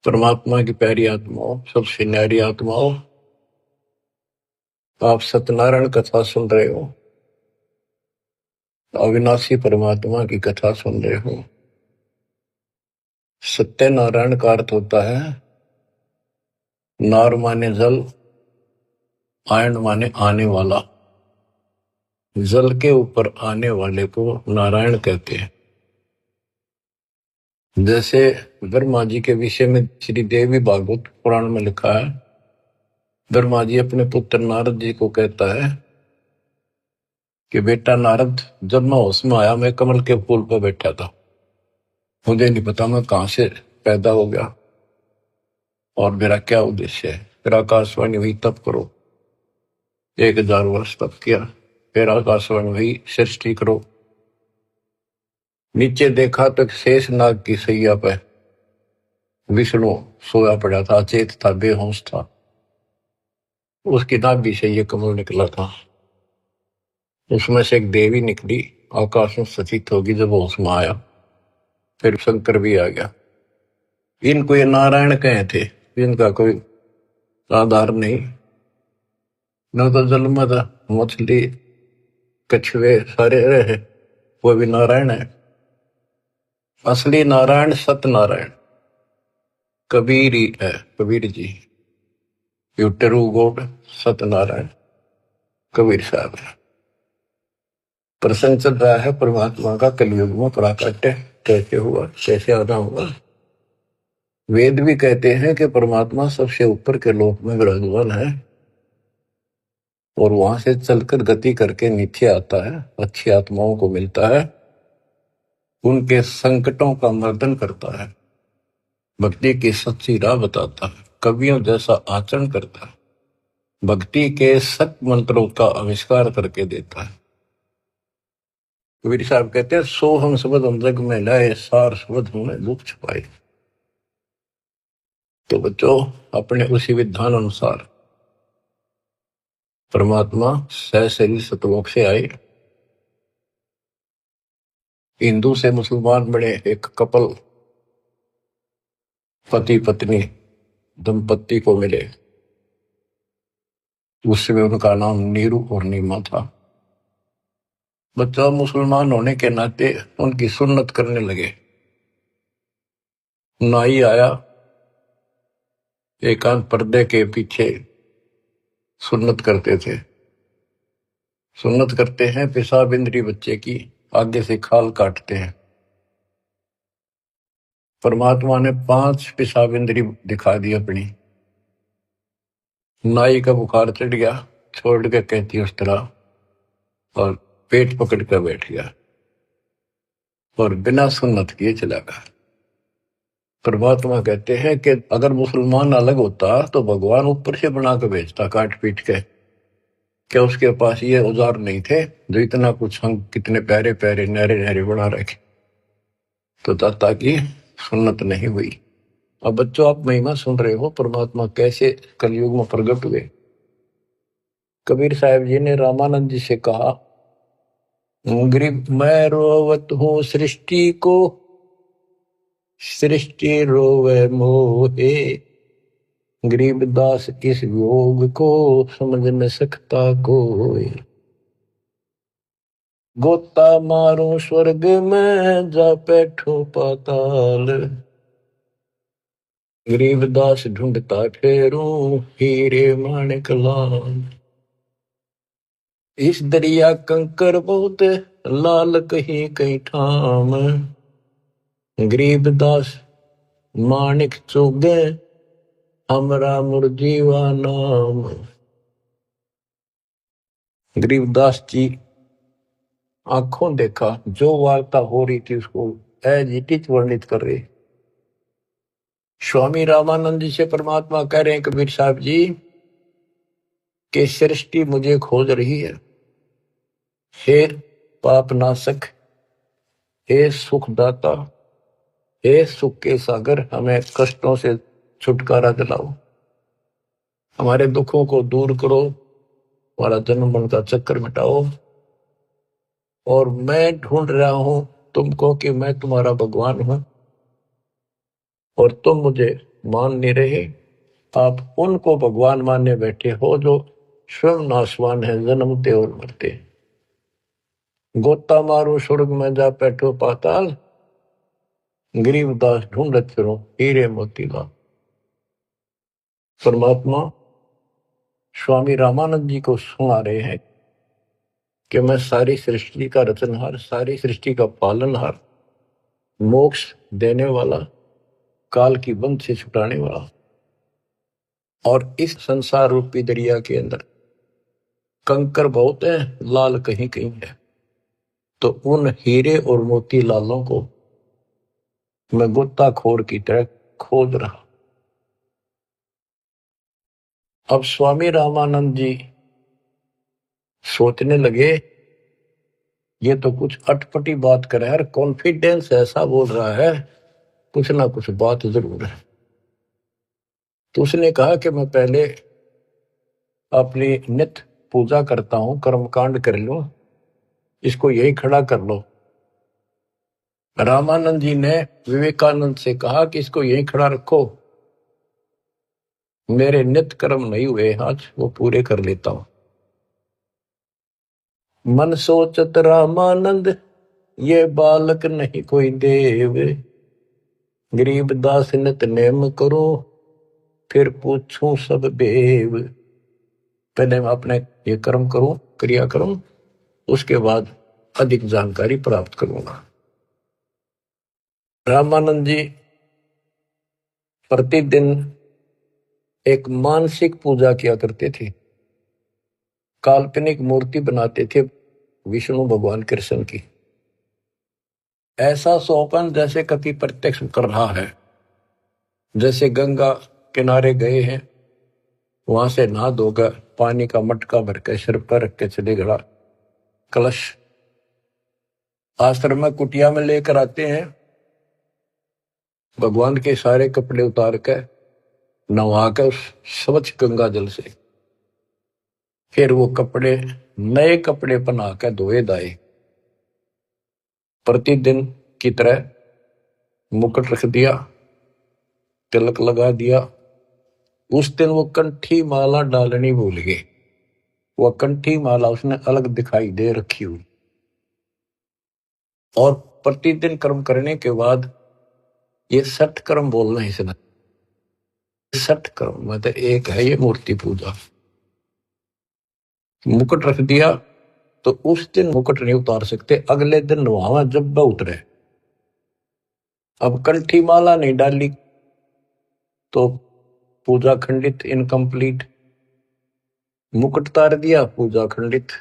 परमात्मा की प्यारी आत्माओं, सबसे न्यारी आत्माओं, आप सत्यनारायण कथा सुन रहे हो। अविनाशी परमात्मा की कथा सुन रहे हो। सत्यनारायण का अर्थ होता है नार माने जल, आयन माने आने वाला। जल के ऊपर आने वाले को नारायण कहते हैं। जैसे ब्रह्मा जी के विषय में श्री देवी भागवत पुराण में लिखा है, ब्रह्मा जी अपने पुत्र नारद जी को कहता है कि बेटा नारद, जब मैं होश में आया मैं कमल के फूल पर बैठा था, मुझे नहीं पता मैं कहां से पैदा हो गया और मेरा क्या उद्देश्य है। फिर आकाशवाणी हुई तप करो, 1000 वर्ष तप किया। फिर आकाशवाणी हुई सृष्टि करो। नीचे देखा तो शेष नाग की सैया पे विष्णु सोया पड़ा था, अचेत था, बेहोश था। उसकी नाभि से ये कमल निकला था। उसमें से एक देवी निकली, आकाश में सचित होगी जब होश में आया। फिर शंकर भी आ गया। इनको ये नारायण कहे थे, इनका कोई आधार नहीं। न तो जल में था, मछली कछुए सारे रहे, वो भी नारायण है। असली नारायण सत्यनारायण कबीर ही है, Kabir ji. You true God Satyanarayan Kabir Sahib है। प्रसंग चल रहा है परमात्मा का कलयुग में प्राकट्य कैसे हुआ, कैसे आना हुआ। वेद भी कहते हैं कि परमात्मा सबसे ऊपर के लोक में विराजमान है और वहां से चलकर गति करके नीचे आता है, अच्छी आत्माओं को मिलता है, उनके संकटों का मर्दन करता है, भक्ति की सच्ची राह बताता है, कवियों जैसा आचरण करता है, भक्ति के सत मंत्रों का आविष्कार करके देता है। कबीर साहब कहते हैं, सो हम शब्द हम जग में लाए, सार शब्द हमने दुख छुपाए। तो बच्चों, अपने उसी विधान अनुसार परमात्मा सहशरीर सतलोक से आए। हिंदू से मुसलमान बने एक कपल, पति पत्नी दंपत्ति को मिले। उसमें उनका नाम नीरू और नीमा था। बच्चा मुसलमान होने के नाते उनकी सुन्नत करने लगे। नाई आया, एकांत पर्दे के पीछे सुन्नत करते थे। सुन्नत करते हैं, पेशाब इंद्री बच्चे की आगे से खाल काटते हैं। परमात्मा ने 5 पेशाब इंद्री दिखा दी अपनी। नाई का बुखार चढ़ गया, छोड़ के कहती उस तरह, और पेट पकड़ कर बैठ गया और बिना सुन्नत किए चला गया। परमात्मा कहते हैं कि अगर मुसलमान अलग होता तो भगवान ऊपर से बना के भेजता काट पीट के। क्या उसके पास ये औजार नहीं थे जो इतना कुछ हम कितने प्यारे प्यारे नहरे नहरे बना रखे। तो दाता की सुन्नत नहीं हुई। अब बच्चों, आप महिमा सुन रहे हो परमात्मा कैसे कलयुग में प्रकट हुए। कबीर साहब जी ने रामानंद जी से कहा, गरीब मैं रोवत हूं सृष्टि को, सृष्टि रोवे मोहे, गरीबदास इस योग को समझ न सकता कोई। गोता मारो स्वर्ग में जा बैठो पाताल, गरीबदास ढूंढता फेरूं हीरे माणिक लाल। इस दरिया कंकर बहुत लाल कहीं कहीं ठाम, गरीबदास माणिक चुगे हमरा मुरजीवा नाम। गरीबदास जी आंखों देखा, जो वार्ता हो रही थी उसको एज इट इज वर्णित कर रहे। स्वामी रामानंद जी से परमात्मा कह रहे हैं, कबीर साहब जी कि सृष्टि मुझे खोज रही है। हे पाप नाशक, हे सुखदाता, हे सुख के सागर, हमें कष्टों से छुटकारा दिलाओ, हमारे दुखों को दूर करो, हमारा जन्म मरण का चक्कर मिटाओ। और मैं ढूंढ रहा हूं तुमको कि मैं तुम्हारा भगवान हूं और तुम मुझे मान नहीं रहे, आप उनको भगवान मानने बैठे हो जो स्वयं नाशवान है, जन्मते और मरते। गोता मारो स्वर्ग में जा बैठो पाताल, गरीबदास ढूंढत फिरो हीरे मोतीलाल। परमात्मा स्वामी रामानंद जी को सुना रहे हैं कि मैं सारी सृष्टि का रचनहार, सारी सृष्टि का पालनहार, मोक्ष देने वाला, काल की बंध से छुटाने वाला, और इस संसार रूपी दरिया के अंदर कंकर बहुत है, लाल कहीं कहीं है, तो उन हीरे और मोती लालों को मैं गोताखोर की तरह खोज रहा। अब स्वामी रामानंद जी सोचने लगे, ये तो कुछ अटपटी बात कर रहा है, कॉन्फिडेंस ऐसा बोल रहा है, कुछ ना कुछ बात जरूर है। तो उसने कहा कि मैं पहले अपनी नित्य पूजा करता हूं, कर्मकांड कर लो, इसको यही खड़ा कर लो। रामानंद जी ने विवेकानंद से कहा कि इसको यही खड़ा रखो, मेरे नित्य कर्म नहीं हुए आज, वो पूरे कर लेता हूं। मन सोचत रामानंद, ये बालक नहीं कोई देव, गरीब दास नित नेम करो, फिर पूछूं सब बेव। पहले मैं अपने ये कर्म करूं, क्रिया करूं, उसके बाद अधिक जानकारी प्राप्त करूंगा। रामानंद जी प्रतिदिन एक मानसिक पूजा किया करते थे, काल्पनिक मूर्ति बनाते थे विष्णु भगवान कृष्ण की, ऐसा सोपन जैसे कभी प्रत्यक्ष कर रहा है। जैसे गंगा किनारे गए हैं, वहां से नहा धोकर पानी का मटका भर के सिर पर रख के चले गया, कलश आश्रम में कुटिया में लेकर आते हैं, भगवान के सारे कपड़े उतार कर नहा कर स्वच्छ गंगा जल से, फिर वो कपड़े नए कपड़े पहना कर धोए दाए, प्रतिदिन की तरह मुकुट रख दिया, तिलक लगा दिया। उस दिन वो कंठी माला डालनी भूल गए, वह कंठी माला उसने अलग दिखाई दे रखी हुई। और प्रतिदिन कर्म करने के बाद ये 60 कर्म बोलना है इसने, 60 कर्म मतलब एक है ये मूर्ति पूजा। मुकुट रख दिया तो उस दिन मुकुट नहीं उतार सकते, अगले दिन वहां जब वह उतरे। अब कंठी माला नहीं डाली तो पूजा खंडित, इनकम्प्लीट। मुकुट उतार दिया, पूजा खंडित।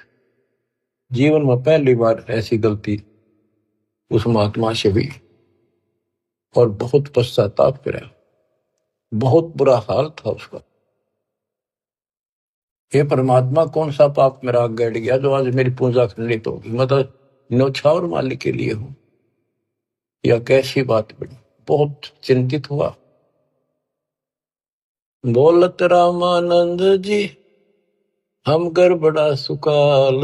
जीवन में पहली बार ऐसी गलती उस महात्मा से हुई और बहुत पश्चाताप करा, बहुत बुरा हाल था उसका। हे परमात्मा, कौन सा पाप मेरा आग गड़ गया जो आज मेरी पूजा खंडित होगी, मतलब न्यौछावर मालिक के लिए हूं, या कैसी बात बनी। बहुत चिंतित हुआ। बोलत रामानंद जी हम कर बड़ा सुकाल,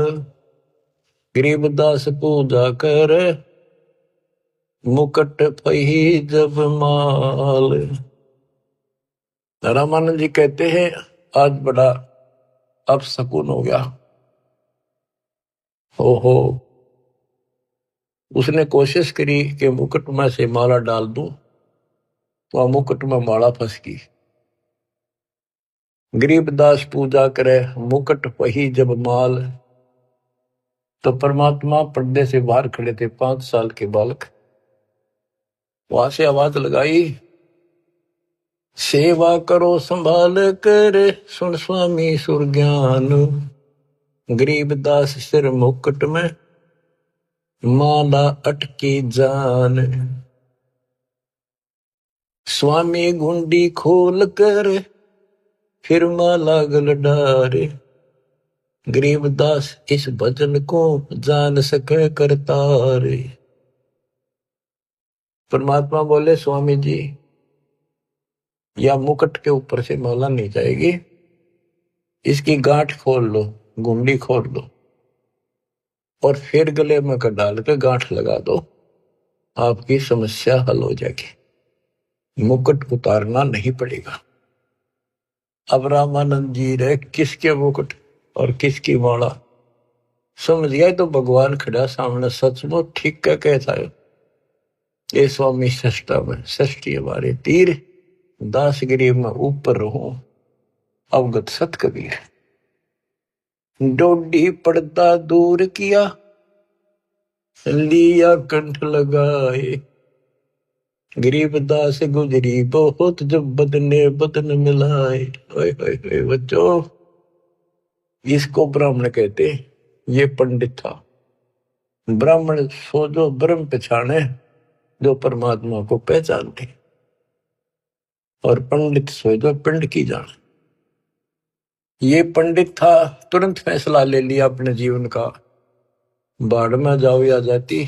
गरीबदास पूजा कर मुकट पही जब माल। रामानंद जी कहते हैं आज बड़ा अब सकून हो गया। ओहो, उसने कोशिश करी कि मुकुट में से माला डाल दूं, तो मुकुट में माला फंस गई। गरीबदास पूजा करे मुकुट पही जब माल, तो परमात्मा पर्दे से बाहर खड़े थे, 5 साल के बालक। वहां से आवाज लगाई, सेवा करो संभाल कर सुन स्वामी सुरज्ञान, गरीबदास सिर मुकुट में माला अटकी जान। स्वामी गुंडी खोल कर फिर माला गल डारे, गरीबदास इस भजन को जान सके करतारे। परमात्मा बोले, स्वामी जी या मुकुट के ऊपर से माला नहीं जाएगी, इसकी गांठ खोल लो, गुंडी खोल लो और फिर गले में डाल के गांठ लगा दो, आपकी समस्या हल हो जाएगी। मुकुट उतारना नहीं पड़ेगा। अब रामानंद जी रहे किसके मुकुट और किसकी माला समझ गया तो भगवान खड़ा सामने, सचमुच ठीक का कहता है। ये स्वामी षष्ठा में षष्ठी हमारे तीर दासगिरी में ऊपर रहूं अवगत सत कबीर। डोडी पर्दा दूर किया लिया कंठ लगाए, गरीबदास गुजरी बहुत जब बदने बदन मिलाए। ओए ओए ओए बच्चों, इसको ब्राह्मण कहते। ये पंडित था। ब्राह्मण सो जो ब्रह्म पहचाने, जो परमात्मा को पहचानते, और पंडित सो जो पिंड की जाने। ये पंडित था, तुरंत फैसला ले लिया अपने जीवन का, बाढ़ में जाओ या जाती,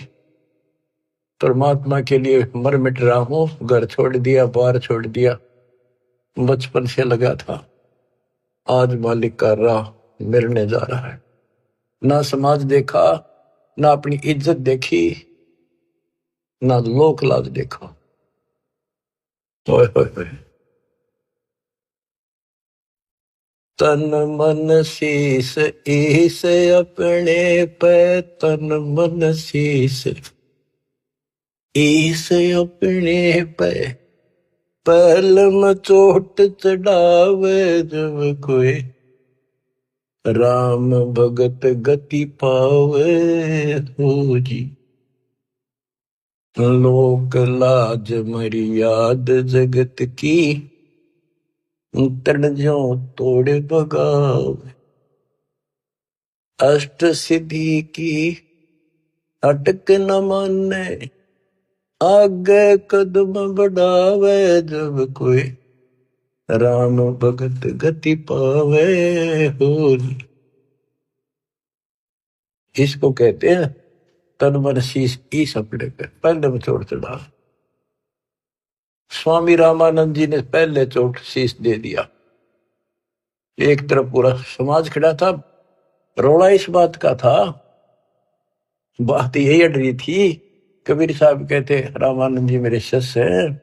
परमात्मा के लिए मर मिट रहा हूं। घर छोड़ दिया, बार छोड़ दिया, बचपन से लगा था, आज मालिक का राह मिलने जा रहा है। ना समाज देखा, ना अपनी इज्जत देखी, ना लोक लाज देखा। ओए ओए ओए, तन मन शीस ईस अपने पे, तन मन शीस ईस अपने पे, पहलम चोट चढ़ावे जब कोई, राम भगत गति पावे हो जी। लोक लाज मर्याद जगत की, तन जो तोड़ बगावे। अष्ट सिद्धि की अटक न माने, आगे कदम बढ़ावे जब कोई, राम भगत गति पावे हो। इसको कहते हैं तन मन शीश ईस अपने पे, पहले में चोट चढ़ा। स्वामी रामानंद जी ने पहले चोट शीश दे दिया। एक तरफ पूरा समाज खड़ा था, रोड़ा इस बात का था, बात यही अड़ रही थी। कबीर साहब कहते रामानंद जी मेरे शिष्य हैं,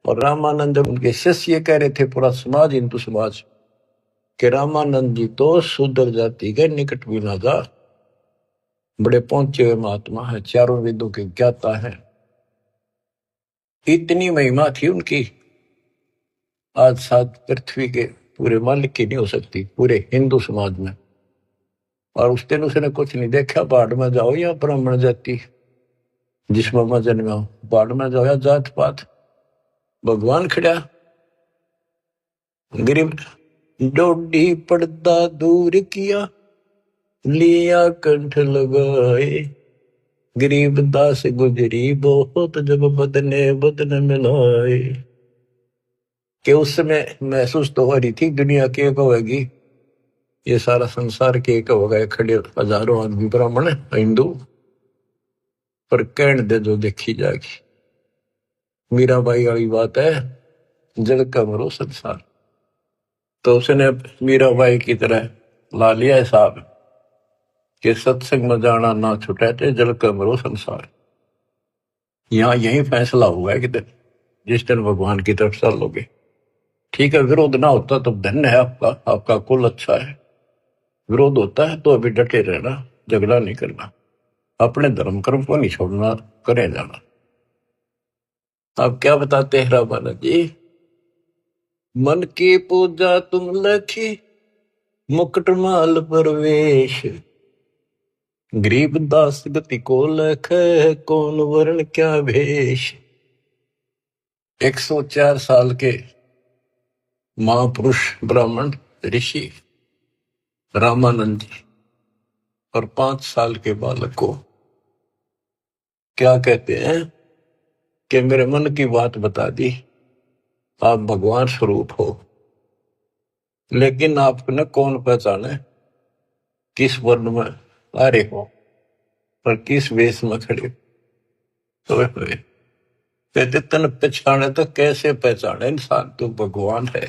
और रामानंद उनके शिष्य ये कह रहे थे, पूरा समाज हिंदू समाज, कि रामानंद जी तो शूद्र जाति के निकट भी ना जा, बड़े पहुंचे हुए महात्मा है, चारों वेदों के ज्ञाता है। इतनी महिमा थी उनकी, आज साथ पृथ्वी के पूरे मालिक की नहीं हो सकती, पूरे हिंदू समाज में। और उस दिन उसने कुछ नहीं देखा, बाढ़ में जाओ या ब्राह्मण जाति, जिसमें मैं जन्मा हूं, बाढ़ में जाओ या जात पात, भगवान खड़ा। गरीब डोडी पर्दा दूर किया लिया कंठ लगाए, गरीब दास गुजरी बहुत जब बदने बदन मिलाए। कि उस समय महसूस तो हो रही थी दुनिया के होगी, ये सारा संसार के होगा, खड़े हजारों आदमी ब्राह्मण हिंदू, पर कहने दे जो देखी जाएगी। मीराबाई वाली बात है, जल का मरो संसार। तो उसने मीराबाई की तरह ला लिया हिसाब कि सत्संग में जाना ना छुटे थे, जल का मरो संसार। यहाँ यही फैसला हुआ है कि जिस दिन भगवान की तरफ चलोगे, ठीक है, विरोध ना होता तो धन्य है आपका, आपका कुल अच्छा है। विरोध होता है तो अभी डटे रहना, झगड़ा नहीं करना, अपने धर्म कर्म को नहीं छोड़ना, करे जाना। आप क्या बताते हैं रामानंद जी, मन की पूजा तुम लखी मुकुट माल परवेश, गरीब दास गति को लख कौन वर्ण क्या भेष। 104 साल के महापुरुष ब्राह्मण ऋषि रामानंद जी और 5 साल के बालक को क्या कहते हैं कि मेरे मन की बात बता दी, आप भगवान स्वरूप हो, लेकिन आपने कौन पहचाने, किस वर्ण में आ रहे हो और किस वेश में खड़े हो। कहते तन पहचाने तो कैसे पहचाने इंसान, तो भगवान है।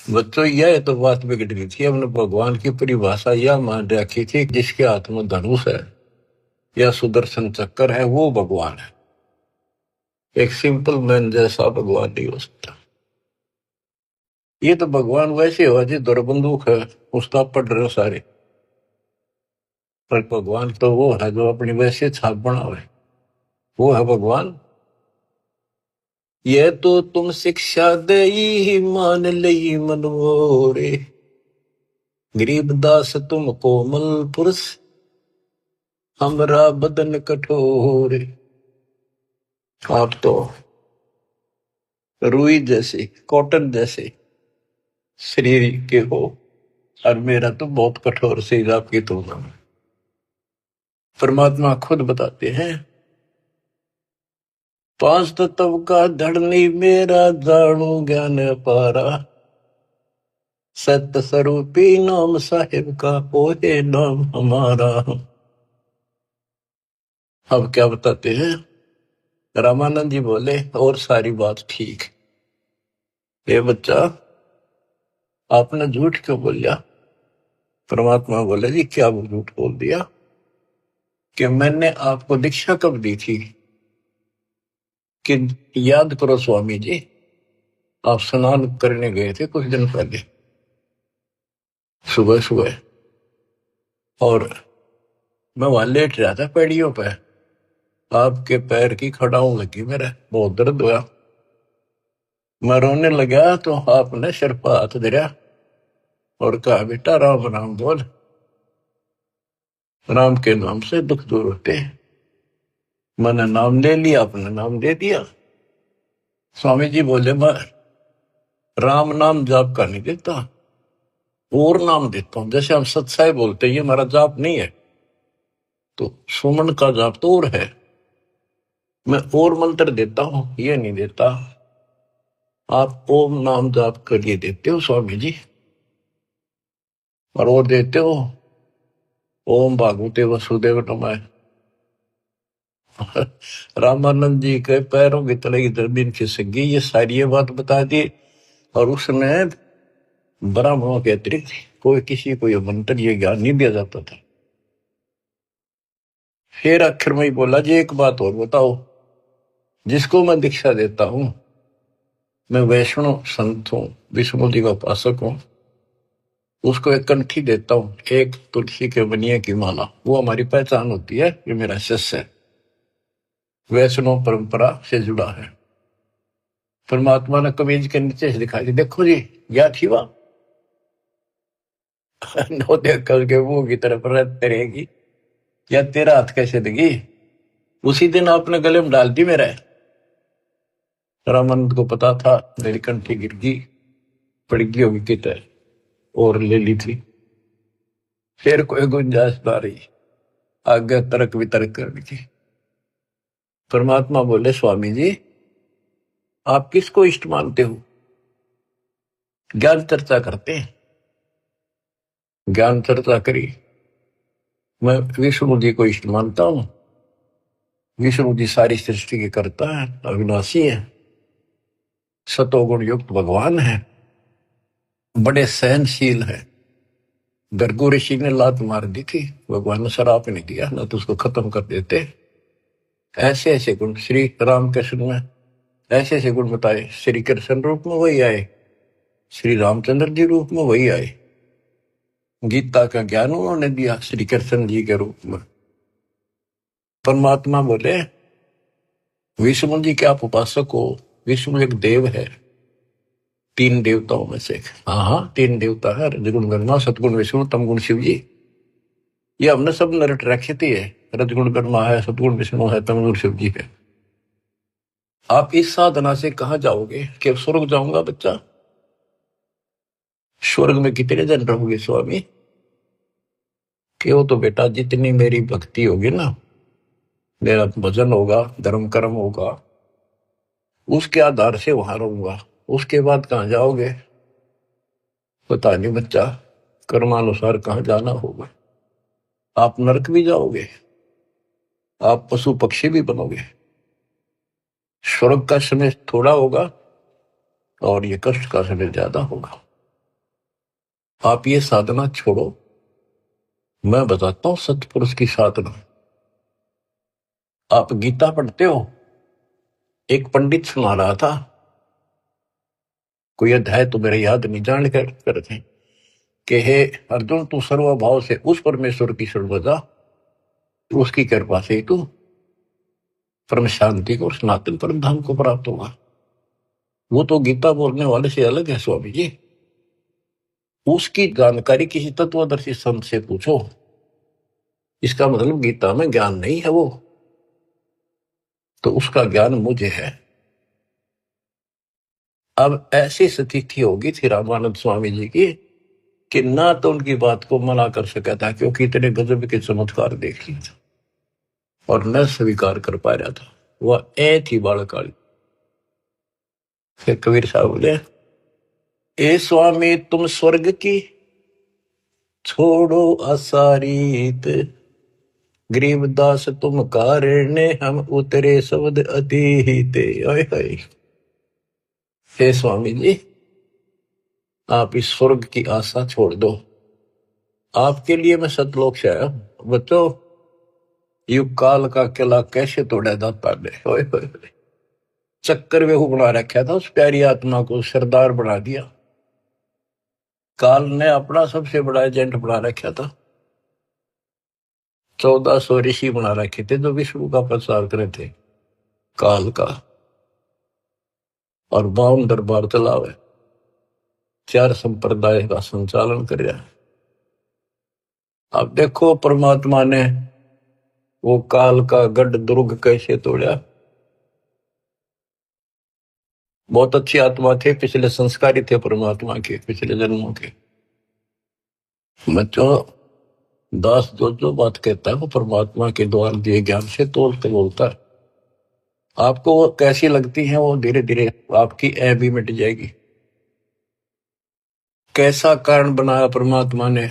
बच्चों यह तो बात बिगड़ गई थी, हमने भगवान की परिभाषा यह मान रखी थी, जिसके हाथ में धनुष है या सुदर्शन चक्कर है वो भगवान है। एक सिंपल मैन जैसा भगवान नहीं हो सकता। ये तो भगवान वैसे हो जी, दौर बंदूक है उसका पढ़ रहे हो सारे, पर भगवान तो वो है जो अपनी वैसे छाप बनावे, वो है भगवान। ये तो तुम शिक्षा दे ही मान लई मनवोरे, गरीब दास तुम कोमल पुरुष, हमरा बदन कठोर। आप तो रुई जैसे, कॉटन जैसे शरीर के हो, और मेरा तो बहुत कठोर शरीर आपकी तुलना में। परमात्मा खुद बताते हैं, पांच तत्व का धड़नी मेरा, जाणू ज्ञान पारा, सत्य स्वरूपी नाम साहिब का, ओहे नाम हमारा। अब क्या बताते हैं, रामानंद जी बोले और सारी बात ठीक, ये बच्चा आपने झूठ क्यों बोलिया। परमात्मा बोले जी क्या वो झूठ बोल दिया, कि मैंने आपको दीक्षा कब दी थी, कि याद करो स्वामी जी, आप स्नान करने गए थे कुछ दिन पहले सुबह सुबह, और मैं वहां लेट रहा था पैड़ियों पे, आपके पैर की खड़ाऊ लगी, मेरा बहुत दर्द हुआ, मैं रोने लगा तो आपने सिर पर हाथ धरा और कहा बेटा राम राम बोल, राम के नाम से दुख दूर होते हैं। मैंने नाम ले लिया, आपने नाम दे दिया। स्वामी जी बोले मैं राम नाम जाप का नहीं देता, और नाम देता हूं, जैसे हम सत्साई बोलते हैं, ये हमारा जाप नहीं है, तो सुमन का जाप तो और है, मैं और मंत्र देता हूं, ये नहीं देता। आप ओम नाम जाप करिए देते हो स्वामी जी, और वो देते हो ओम भागवते वसुदेव नमः। रामानंद जी के पैरों की तले की जमीन खिसक गई, ये सारी ये बात बता दी, और उसने ब्राह्मणों के अतिरिक्त कोई किसी को ये मंत्र ये ज्ञान नहीं दिया जाता था। फिर आखिर में ही बोला जी एक बात और बताओ, जिसको मैं दीक्षा देता हूं, मैं वैष्णव संत हूं, विष्णु जी का उपासक हूं, उसको एक कंठी देता हूं, एक तुलसी के बनिए की माला, वो हमारी पहचान होती है, ये मेरा शिष्य है, वैष्णव परंपरा से जुड़ा है। परमात्मा ने कमीज के नीचे से दिखाई दी, देखो जी क्या थी वह। नो देख करके मुंह की तरफ रहते रहेगी, या तेरा हाथ कैसे देगी, उसी दिन आपने गले में डाल दी मेरा। रामानंद को पता था मेरी कंठी गिर गई, पड़ गई होगी कितने, और ले ली थी, फिर कोई गुंजाइश ना रही, आगे तर्क वितर्क करने की। परमात्मा बोले स्वामी जी आप किसको इष्ट मानते हो, ज्ञान चर्चा करते हैं, ज्ञान चर्चा करी, मैं विष्णु जी को इष्ट मानता हूं, विष्णु जी सारी सृष्टि के कर्ता है, अविनाशी है, सतोगुण युक्त भगवान है, बड़े सहनशील है। गर्गो ऋषि ने लात मार दी थी, भगवान ने शराप नहीं दिया, ना तो उसको खत्म कर देते। ऐसे ऐसे गुण श्री रामकृष्ण में, ऐसे ऐसे गुण बताए, श्री कृष्ण रूप में वही आए, श्री रामचंद्र जी रूप में वही आए, गीता का ज्ञान उन्होंने दिया श्री कृष्ण जी के रूप में। परमात्मा बोले विष्णु जी के आप उपासक हो, विष्णु एक देव है, तीन देवताओं में से। हाँ हाँ तीन देवता है, रजगुण ब्रह्मा, सतगुण विष्णु, तमगुण शिव जी। ये हमने सब नरट रखी है, रजगुण ब्रह्मा है, सतगुण विष्णु है, तमगुण शिव जी है। आप इस साधना से कहां जाओगे, कि स्वर्ग जाऊंगा बच्चा, स्वर्ग में कितने दिन रहोगे स्वामी, कि वो तो बेटा जितनी मेरी भक्ति होगी ना, मेरा भजन होगा, धर्म कर्म होगा, उसके आधार से वहां रहूंगा, उसके बाद कहां जाओगे पता नहीं बच्चा, कर्मानुसार कहां जाना होगा। आप नरक भी जाओगे, आप पशु पक्षी भी बनोगे, स्वर्ग का समय थोड़ा होगा और ये कष्ट का समय ज्यादा होगा। आप ये साधना छोड़ो, मैं बताता हूं सतपुरुष की साधना। आप गीता पढ़ते हो, एक पंडित सुना रहा था, कोई अध्याय तो मेरे याद नहीं, जान कर करते कि हे अर्जुन, तू सर्वभाव से उस परमेश्वर की शरण बजा, उसकी कृपा से तू परम शांति को और सनातन परम धाम को प्राप्त होगा। वो तो गीता बोलने वाले से अलग है स्वामी जी। उसकी जानकारी किसी तत्वदर्शी संत से पूछो। इसका मतलब गीता में ज्ञान नहीं है वो, तो उसका ज्ञान मुझे है। अब ऐसी स्थिति होगी थी रामानंद स्वामी जी की कि ना तो उनकी बात को मना कर सका था, क्योंकि इतने गजब के चमत्कार देख लिए थे, और न स्वीकार कर पा रहा था। वह ए थी बालकाली। फिर कबीर साहब बोले, ए स्वामी तुम स्वर्ग की छोड़ो असारीत, गरीबदास तुम कारण हम उतरे शब्द अतीत। हे स्वामी जी, आप इस स्वर्ग की आशा छोड़ दो। आपके लिए मैं सतलोक से आया हूं। बच्चों, युग काल का किला कैसे तोड़ा जाता है। चक्कर वेहू बना रखा था उस प्यारी आत्मा को, सरदार बना दिया। काल ने अपना सबसे बड़ा एजेंट बना रखा था। 1400 ऋषि बना रखे थे जो विष्णु का प्रचार करे थे, काल का। और 52 दरबार चलावे, 4 संप्रदाय का संचालन कर रहा है। अब देखो परमात्मा ने वो काल का गढ़ दुर्ग कैसे तोड़ा। बहुत अच्छी आत्मा थे, पिछले संस्कारी थे परमात्मा के, पिछले जन्मों के। बच्चों, दास जो बात कहता है वो परमात्मा के द्वारा दिए ज्ञान से तोलते बोलता है। आपको वो कैसी लगती है, वो धीरे धीरे आपकी ऐ भी मिट जाएगी। कैसा कारण बनाया परमात्मा ने,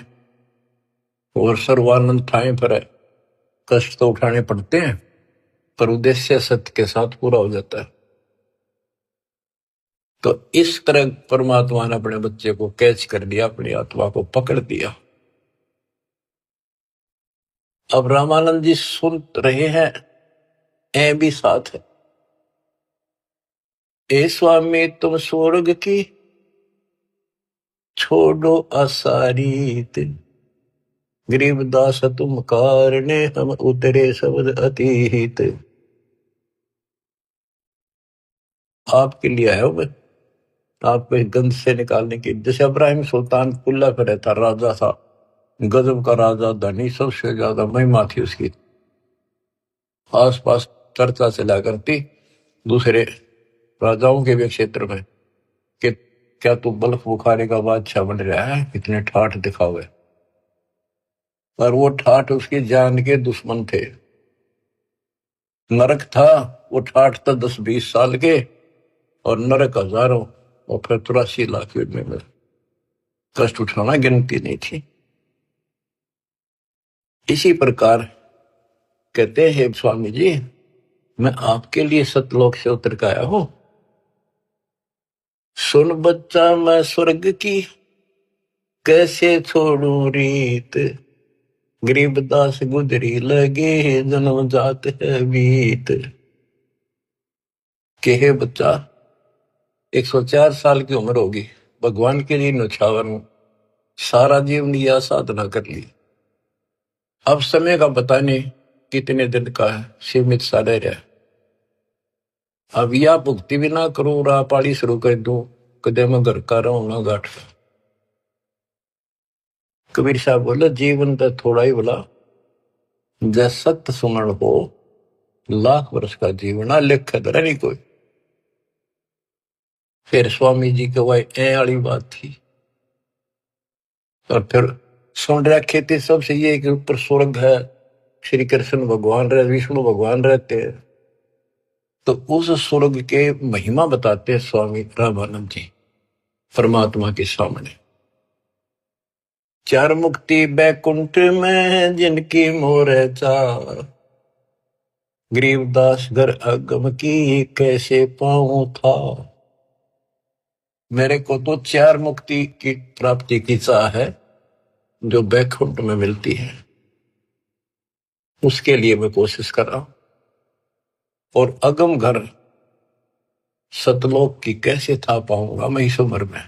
और सर्वानंद ठाए पर है। कष्ट तो उठाने पड़ते हैं, पर उद्देश्य सत्य के साथ पूरा हो जाता है। तो इस तरह परमात्मा ने अपने बच्चे को कैच कर दिया, अपनी आत्मा को पकड़ दिया। अब रामानंद जी सुन रहे हैं, ऐ भी साथ है। ए स्वामी तुम स्वर्ग की छोड़ो असारीत, गरीबदास तुम कारणे हम उतरे शब्द अतीत। आपके लिए आया मैं, आपको गंध से निकालने की। जैसे इब्राहिम सुल्तान कुल्ला पे रहता, राजा था, गजब का राजा, धनी, सबसे ज्यादा महिमा थी उसकी। आसपास चर्चा चला करती दूसरे राजाओं के भी क्षेत्र में कि क्या तू बल्ख बुखारे का बादशाह बन रहा है, इतने ठाठ दिखावे। पर वो ठाठ उसकी जान के दुश्मन थे। नरक था, वो ठाठ था 10-20 साल के, और नरक हजारों, और फिर 83 लाख में कष्ट उठाना गिनती नहीं थी। इसी प्रकार कहते हैं स्वामी जी, मैं आपके लिए सतलोक से उतर के आया हूं। सुन बच्चा मैं स्वर्ग की कैसे छोड़ू रीत, गरीबदास गुजरी लगे जन्म जात है बीत। के हे बच्चा, 104 साल की उम्र होगी, भगवान के लिए नौछावर हूं, सारा जीवन यह साधना कर ली। अब समय का पता नहीं कितने दिन का है, सीमित सा रह रहा है। अब या भुक्ति भी ना करूं, राह पाड़ी शुरू कर दूं, कदे मैं घर का रहूं ना गाठ का। कबीर साहब बोले, जीवन का थोड़ा ही बोला, जै सत्य सुमरण हो, लाख वर्ष का जीवन आ लिख धरा नहीं कोई। फिर स्वामी जी के वही ए वाली बात थी। और फिर सुन रखे थे सबसे ये कि ऊपर स्वर्ग है, श्री कृष्ण भगवान रहे, विष्णु भगवान रहते हैं। तो उस स्वर्ग के महिमा बताते हैं स्वामी रामानंद जी परमात्मा के सामने। 4 मुक्ति बैकुंठ में जिनकी मोर चार, गरीबदास घर अगम की कैसे पाऊं था। मेरे को तो 4 मुक्ति की प्राप्ति की चाह है जो बैकुंठ में मिलती है, उसके लिए मैं कोशिश कर रहा हूं। और अगम घर सतलोक की कैसे था पाऊंगा मैं इस उम्र में।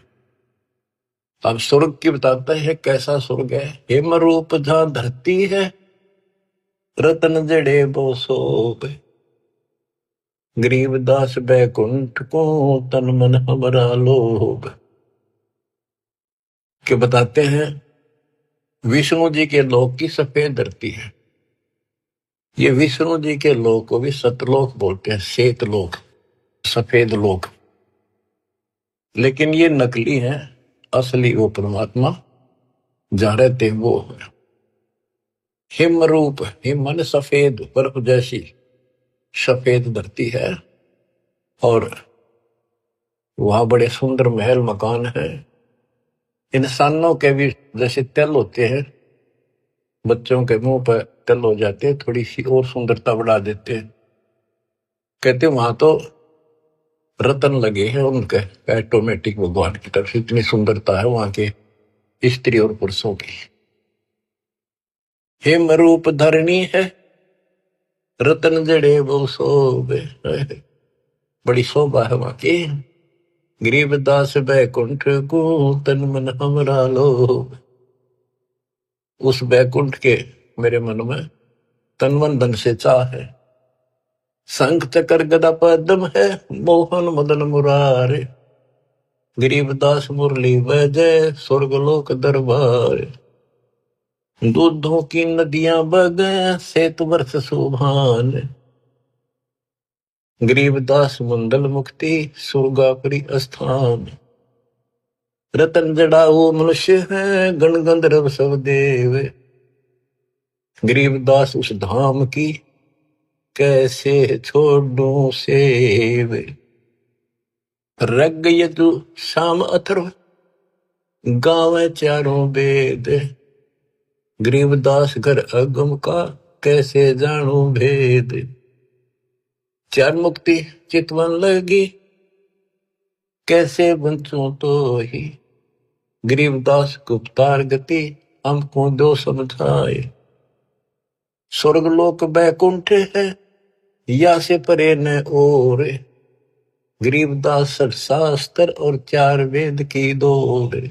अब स्वर्ग की बताता है कैसा स्वर्ग है। हेम रूप जहां धरती है, रतन जड़े वो सोप, गरीबदास बैकुंठ को तन मन हमारा लोभ। के बताते हैं विष्णु जी के लोक की सफेद धरती है। ये विष्णु जी के लोक को भी सतलोक बोलते हैं, श्वेत लोक, सफेद लोक। लेकिन ये नकली है, असली वो परमात्मा जहां रहते हैं वो है। हिम रूप, हिम मन सफेद, बर्फ जैसी सफेद धरती है, और वहां बड़े सुंदर महल मकान है। इंसानों के भी जैसे तिल होते हैं, बच्चों के मुंह पर तिल हो जाते हैं, थोड़ी सी और सुंदरता बढ़ा देते हैं। कहते वहां तो रतन लगे हैं उनके ऑटोमेटिक, भगवान की तरफ से इतनी सुंदरता है वहां के स्त्री और पुरुषों की। हिम रूप धरणी है, रतन जड़े वो शोभे, बड़ी शोभा है वहां की। गरीबदास बैकुंठ को तन मन हमरा लोभ। उस बैकुंठ के मेरे मन में तन मन धन से चाह है। शंख चक्र गदा पद्म है, मोहन मदन मुरारे, गरीबदास मुरली बजय स्वर्गलोक दरबार। दूधों की नदियां बगे सेतु वर्ष सुभान, गरीबदास मंडल मुक्ति सुरगापुरी स्थान। रतन जड़ाओ मनुष्य है, गण गंधर्व सब देव, गरीबदास उस धाम की कैसे छोड़ू सेव। रग यदु शाम अथर्व गावे चारों वेद, गरीबदास घर अगम का कैसे जानू भेद। चार मुक्ति चितवन लगी कैसे बंचू तो ही, गरीबदास गुप्तार गति हमको दो समझाए। स्वर्गलोक बैकुंठ है या से परे न और, गरीबदास शास्त्र और चार वेद की दौड़।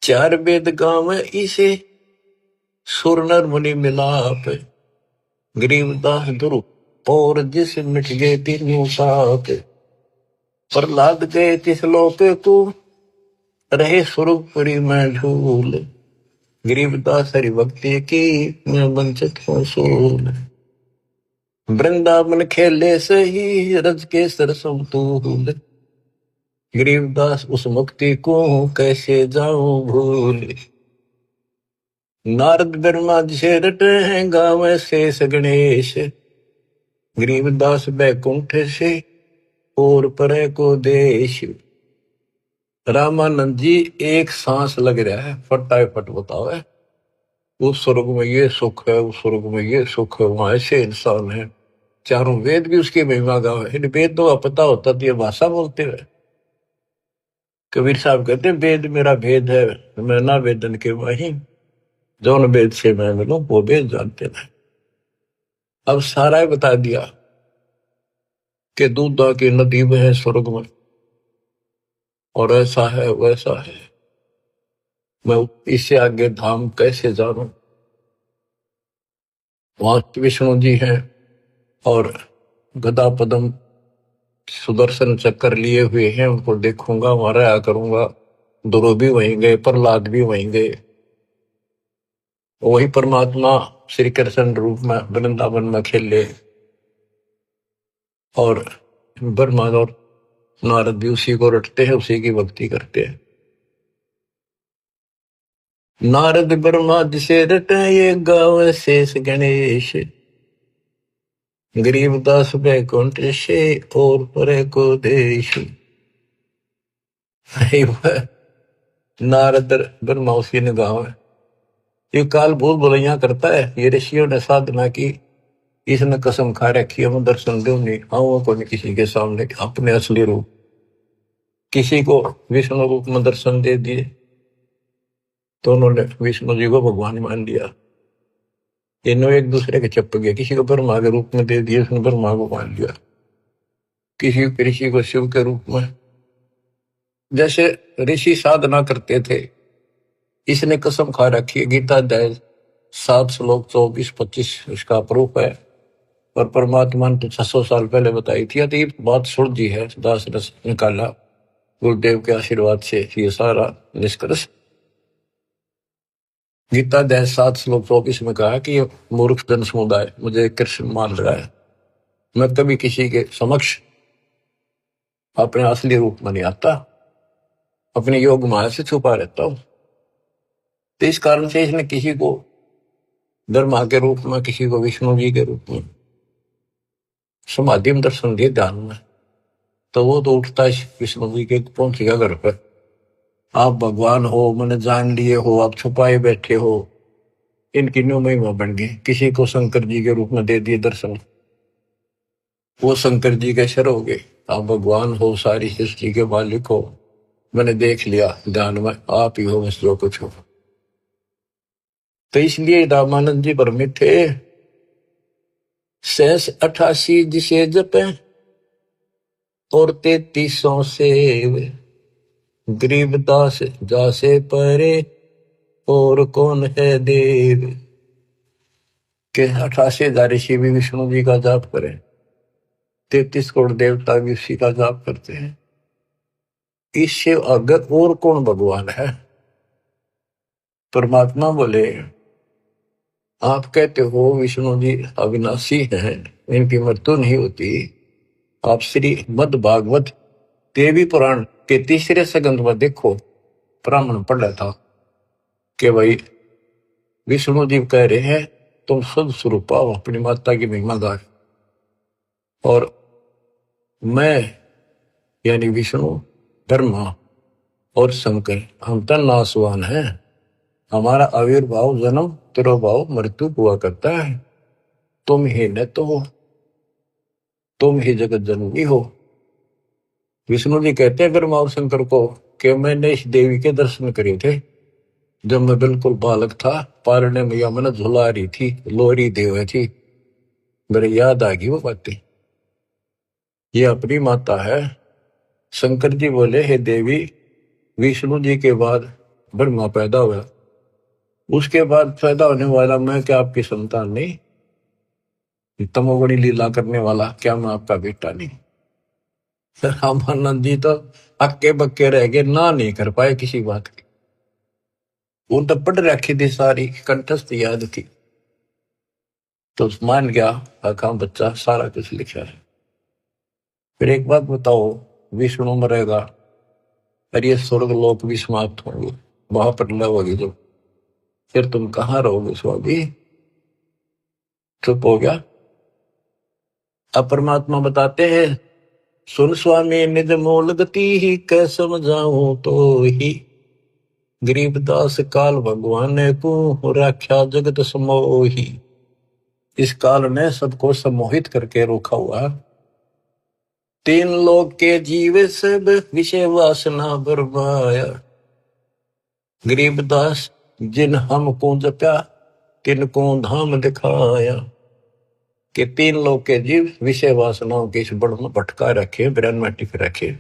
चार वेद गांव इसे सुर नर मुनि मिलाप, गरीबदास ध्रुव और जिस मिट गए तीनों साप। प्रहलाद गए तिस लोक को रहे स्वरूपुरी में झूल, गरीबदास हरि भक्ति की मैं वंचित हूँ सूल। वृंदावन खेले सही रज के सरसम तूल, गरीबदास उस मुक्ति को कैसे जाऊं भूल। नारद ब्रह्मा जिसे रटे हैं गावे शेष गणेश, गरीबदास बैकुंठ से और परे को देश। रामानंद जी एक सांस लग रहा है फटाफट बताओ है, उस स्वर्ग में ये सुख है, उस स्वर्ग में ये सुख है, वहां ऐसे इंसान है। चारों वेद भी उसकी महिमा गावे। इन वेद तो पता होता तो ये भाषा बोलते हुए। कबीर साहब कहते हैं वेद मेरा भेद है, मैं ना वेदन के वही, जौन वेद से मैं मिलूं वो वेद जानते हैं। अब सारा ही बता दिया कि दूधा की नदी में है स्वर्ग में, और ऐसा है वैसा है। मैं इससे आगे धाम कैसे जानूं। वहां विष्णु जी हैं और गदा पदम सुदर्शन चक्कर लिए हुए हैं, उनको देखूंगा, वहां रहा करूंगा। ध्रुव भी वहीं गए, प्रहलाद भी वहीं गए। वही परमात्मा श्री कृष्ण रूप में वृंदावन में खेले, और ब्रह्मा और नारद भी उसी को रटते हैं, उसी की भक्ति करते हैं। नारद ब्रह्मा जिसे रटे ये गावे शेष गणेश, गरीबदास बैकुंठ से और परे को देश। नारद ब्रह्मा उसी ने गाँव है। ये काल भूल भुलैया करता है। ये ऋषियों ने साधना की, इसने कसम खा रखी है मैं दर्शन दूं नहीं, आऊंगा को नहीं किसी के सामने अपने असली रूप। किसी को विष्णु रूप में दर्शन दे दिए तो उन्होंने विष्णु जी को भगवान मान लिया। इन्हों एक दूसरे के चप गए। किसी को ब्रह्मा के रूप में दे दिए, उसने ब्रह्मा को मान लिया। किसी ऋषि को शिव के रूप में, जैसे ऋषि साधना करते थे। इसने कसम खा रखी है, गीता अध्याय 7 श्लोक 24-25 इसका प्रूफ है। और परमात्मा ने तो 600 साल पहले बताई थी। तो ये बात सुलझी है, दास रस निकाला गुरुदेव के आशीर्वाद से ये सारा निष्कर्ष। गीता अध्याय 7 श्लोक 24 में कहा कि ये मूर्ख जन समुदाय मुझे कृष्ण मान रहा है, मैं कभी किसी के समक्ष अपने असली रूप में नहीं आता, अपने योग माया से छुपा रहता हूं। तो इस कारण से इसने किसी को ब्रह्मा के रूप में, किसी को विष्णु जी के रूप में समाधि में दर्शन दिए ध्यान में। तो वो तो उठता है विष्णु जी के, पहुंचेगा घर पर। आप भगवान हो, मैंने जान लिए हो, आप छुपाए बैठे हो, इनकी न्यू महिमा बन गई। किसी को शंकर जी के रूप में दे दिए दर्शन, वो शंकर जी के शर हो गए। आप भगवान हो, सारी सृष्टि के मालिक हो, मैंने देख लिया ध्यान में, आप ही हो बस जो कुछ हो। तो इसलिए रामानंद जी भ्रमित थे। 88 जिसे जपे और 33 से गरीबदास जासे परे, और कौन है देव। के 88,000 ऋषि भी विष्णु जी का जाप करें, 33 करोड़ देवता भी उसी का जाप करते हैं। इससे अगर और कौन भगवान है। परमात्मा बोले, आप कहते हो विष्णु जी अविनाशी हैं, इनकी मृत्यु नहीं होती। आप श्री मद भागवत देवी पुराण के 3 संस्कंद में देखो, ब्राह्मण पढ़ रहा था कि भाई विष्णु जी कह रहे हैं तुम शुद्ध स्वरूप पाओ, अपनी माता की महिमा गाय, और मैं यानी विष्णु, ब्रह्मा और शंकर हम तो नासवान हैं। हमारा आविर्भाव, जन्म, तिरोभाव, मृत्यु हुआ करता है। तुम ही न तो हो, तुम ही जगत जननी हो। विष्णु जी कहते हैं ब्रह्मा और शंकर को कि मैंने इस देवी के दर्शन करे थे जब मैं बिल्कुल बालक था। पारने मैया मैंने झुला रही थी, लोरी देव थी, मेरे याद आ गई वो बातें। ये अपनी माता है। शंकर जी बोले, हे देवी, विष्णु जी के बाद ब्रह्मा पैदा हुआ, उसके बाद पैदा होने वाला मैं क्या आपकी संतान नहीं? तमोगुणी लीला करने वाला क्या मैं आपका बेटा नहीं? रामानंद जी तो अक्के बक्के रह गए, ना नहीं कर पाए किसी बात की। वो तो पढ़ रखी थी, सारी कंठस्थ याद थी, तो मान गया आखा बच्चा सारा कुछ लिखा है। फिर एक बात बताओ, विष्णु मरेगा और ये स्वर्ग लोक भी समाप्त होंगे, महाप्रलय होगी जो, फिर तुम कहाँ रहोगे स्वामी? चुप हो गया। अब परमात्मा बताते हैं, सुन स्वामी निज मूल गति ही, कै समझाऊं तो ही। गरीबदास काल भगवान को राख्या जगत समोही। इस काल ने सबको सम्मोहित करके रोका हुआ। 3 लोक के जीवे सब विषय वासना बरमाया। गरीबदास जिन हमको जप्या, तिनको धाम दिखाया। कि 3 लोक के जीव विषय वासनाओं के इस बड़ में भटका रखे, ब्रह्म में टिक रखे।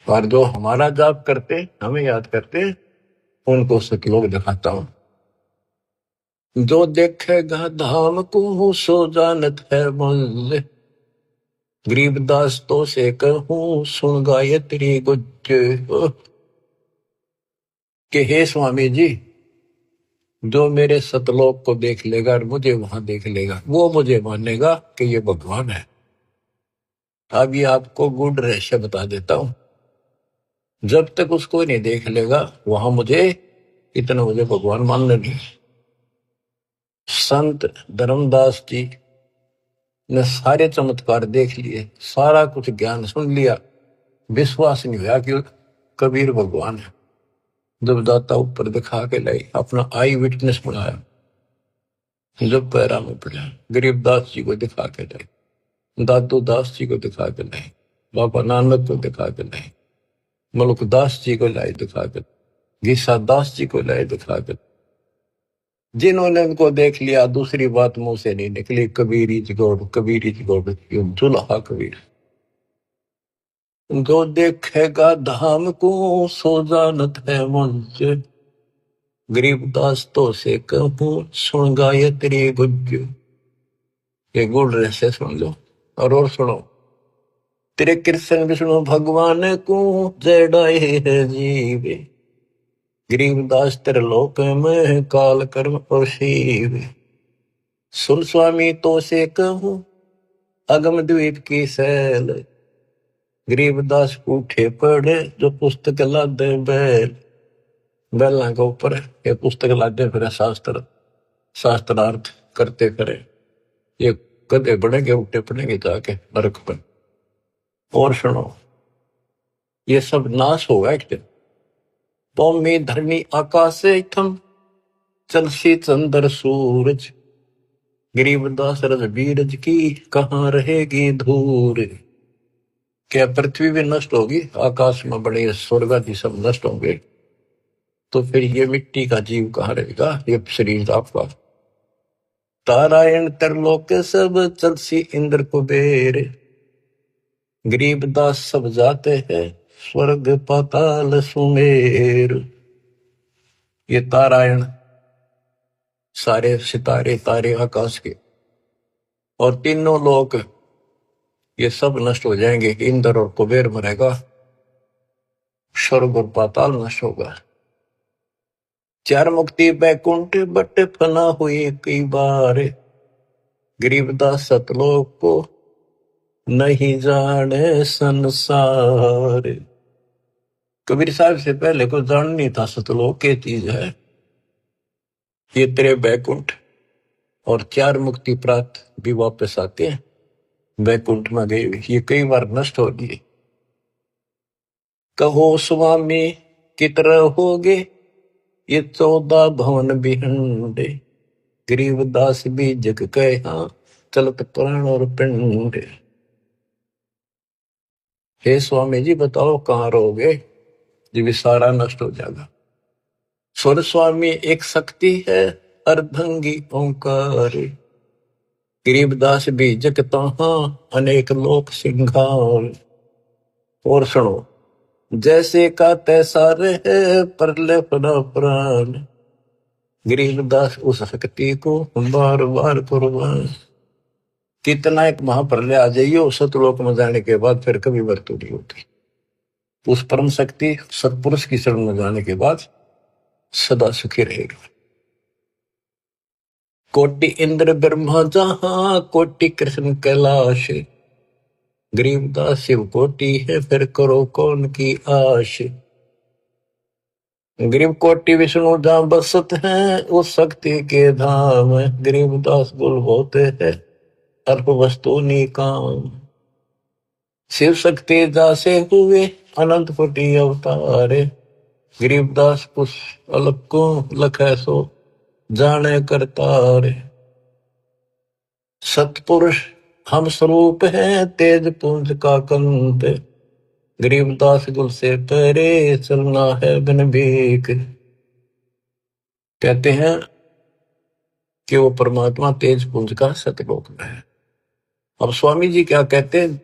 और जो हमारा जाप करते, हमें याद करते, उनको सतलोक दिखाता हूं। जो देखेगा धाम को सो जानत है मूल्य। गरीबदास तो से कहूं सुन गायत्री गुज। कि हे स्वामी जी, जो मेरे सतलोक को देख लेगा और मुझे वहां देख लेगा, वो मुझे मानेगा कि ये भगवान है। अब ये आपको गुड रहस्य बता देता हूं, जब तक उसको नहीं देख लेगा वहां मुझे, इतना मुझे भगवान मानना नहीं। संत धर्मदास जी ने सारे चमत्कार देख लिए, सारा कुछ ज्ञान सुन लिया, विश्वास नहीं हुआ कि कबीर भगवान है। जब दाता ऊपर दिखा के लाई, अपना आई विटनेस बनाया, जब पैरा में पड़ा, गरीबदास जी को दिखा के लाई, दादू दास जी को दिखा के लाई, बाबा नानक को दिखा के लाई, मलुकदास जी को लाई दिखा के, गीसा दास जी को लाई दिखा के, जिन्होंने उनको देख लिया दूसरी बात मुंह से नहीं निकली, कबीरी जगोड़ कबीरी जगोड़, दुल्हा कबीर। जो देखेगा धाम को सो जानत है मुझ, गरीबदास तो से कहूँ सुन गायत्री गुज। ये गुड़ रहस्य सुन लो और सुनो। तेरे कृष्ण विष्णु भगवान को जड़ाए है जीवे, गरीबदास तेरे लोक में काल कर्म और शिव। सुन स्वामी तो से कहूँ अगम द्वीप की सैल, गरीबदास उठे पड़े जो पुस्तक लादे बैल। बैला के ऊपर ये पुस्तक लादे फिर शास्त्र शास्त्रार्थ करते करे, ये कदे बढ़ेंगे उठे पड़ेंगे जाके नरक पर। और सुनो, ये सब नाश होगा एक दिन। भूमि धरनी आकाश थम चलसी चंद्र सूरज, गरीबदास रज बीरज की कहाँ रहेगी धूर। क्या पृथ्वी भी नष्ट होगी, आकाश में बड़े स्वर्ग आदि सब नष्ट होंगे, तो फिर ये मिट्टी का जीव कहाँ रहेगा, ये शरीर आपका। तारायण तरलोक सब चलसी इंद्र कुबेर, गरीबदास सब जाते हैं स्वर्ग पाताल सुमेर। ये तारायण सारे सितारे तारे आकाश के और तीनों लोक ये सब नष्ट हो जाएंगे। इंद्र और कुबेर मरेगा, स्वर्ग और पाताल नष्ट होगा। चार मुक्ति बैकुंठ बट फना हुई कई बार, गरीबदास सतलोक को नहीं जाने संसार। कबीर साहब से पहले को जान नहीं था सतलोक के चीज है। ये तेरे बैकुंठ और चार मुक्ति प्राप्त भी वापस आते हैं, बैकुंठ में गए ये कई बार नष्ट हो गए। कहो स्वामी कितर होगे ये 14 भवन बिहंडे, गरीबदास भी जग कहा चलत प्राण और पिंड। हे स्वामी जी बताओ कहाँ रहोगे, जी सारा नष्ट हो जाएगा। स्वर स्वामी एक शक्ति है अर्धंगी ओंकार, गरीबदास भी जग तहाँ अनेक लोक सिंगार। और सुनो, जैसे का तैसा रहे परले पड़ा प्राण, गरीबदास उस शक्ति को बार बार कुर्बान। कितना एक महाप्रलय आ जाइए सतलोक में जाने के बाद फिर कभी मृत्यु नहीं होती। उस परम शक्ति सतपुरुष की शरण में जाने के बाद सदा सुखी रहेगा। कोटि इंद्र ब्रह्मा जहां कोटि कृष्ण कैलाश, गरीबदास शिव कोटि है फिर करो कौन की आश। गरीब कोटि विष्णु जहां बसत हैं उस शक्ति के धाम, गरीबदास गुल होते हैं अल्प वस्तु निकाम। शिव शक्ति जासे हुए अनंत कोटि अवतारे, गरीबदास कुछ अलग को लखे सो जाने करतारे। सतपुरुष हम स्वरूप हैं तेज पुंज का कंत, गरीबदास गुल से परे चलना है बिन भीख। कहते हैं कि वो परमात्मा तेज पुंज का सतलोक में है। अब स्वामी जी क्या कहते हैं,